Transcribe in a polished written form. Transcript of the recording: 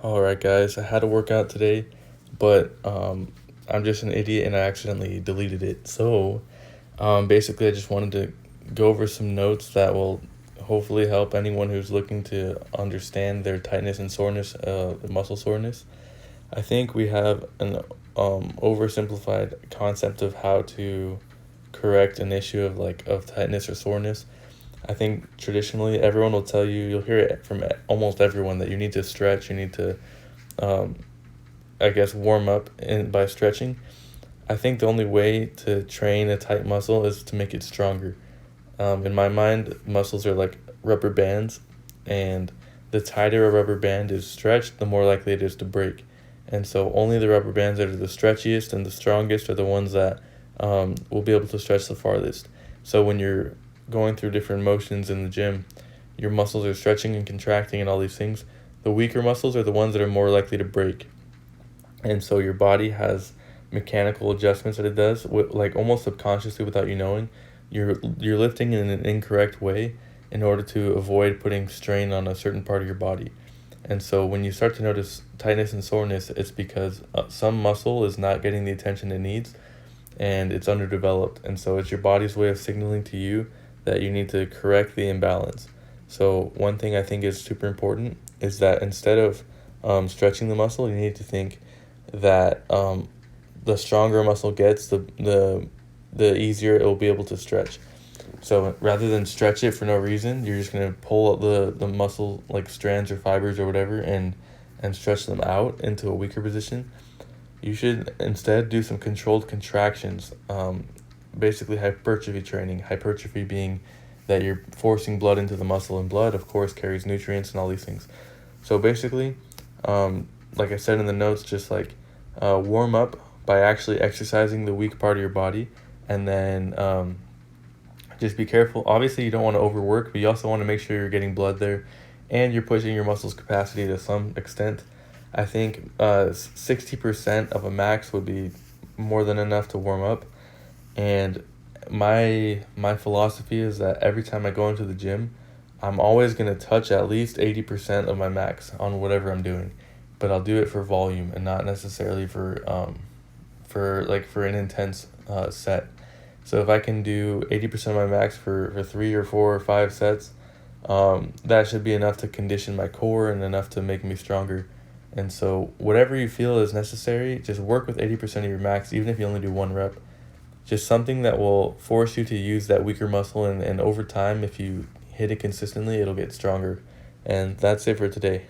All right, guys, I had a workout today, but I'm just an idiot and I accidentally deleted it. So basically, I just wanted to go over some notes that will hopefully help anyone who's looking to understand their tightness and soreness, muscle soreness. I think we have an oversimplified concept of how to correct an issue of tightness or soreness. I think traditionally everyone will tell you, you'll hear it from almost everyone, that you need to stretch, you need to um, I guess warm up by stretching. I think the only way to train a tight muscle is to make it stronger. In my mind, muscles are like rubber bands, and the tighter a rubber band is stretched, the more likely it is to break. And so only the rubber bands that are the stretchiest and the strongest are the ones that will be able to stretch the farthest. So when you're going through different motions in the gym, your muscles are stretching and contracting and all these things. The weaker muscles are the ones that are more likely to break. And so your body has mechanical adjustments that it does, like almost subconsciously without you knowing. You're lifting in an incorrect way in order to avoid putting strain on a certain part of your body. And so when you start to notice tightness and soreness, it's because some muscle is not getting the attention it needs and it's underdeveloped. And so it's your body's way of signaling to you that you need to correct the imbalance. So one thing I think is super important is that instead of stretching the muscle, you need to think that the stronger a muscle gets, the easier it will be able to stretch. So rather than stretch it for no reason, you're just gonna pull out the muscle like strands or fibers or whatever and stretch them out into a weaker position. You should instead do some controlled contractions, basically hypertrophy training. Hypertrophy being that you're forcing blood into the muscle, and blood, of course, carries nutrients and all these things. So basically, like I said in the notes, just like warm up by actually exercising the weak part of your body, and then just be careful. Obviously, you don't want to overwork, but you also want to make sure you're getting blood there, and you're pushing your muscles' capacity to some extent. I think 60% of a max would be more than enough to warm up, and my philosophy is that every time I go into the gym, I'm always going to touch at least 80% of my max on whatever I'm doing, but I'll do it for volume and not necessarily for an intense set. So if I can do 80% of my max for 3 or 4 or 5 sets, that should be enough to condition my core and enough to make me stronger. And so whatever you feel is necessary, just work with 80% of your max, even if you only do 1 rep. Just something that will force you to use that weaker muscle, and over time, if you hit it consistently, it'll get stronger. And that's it for today.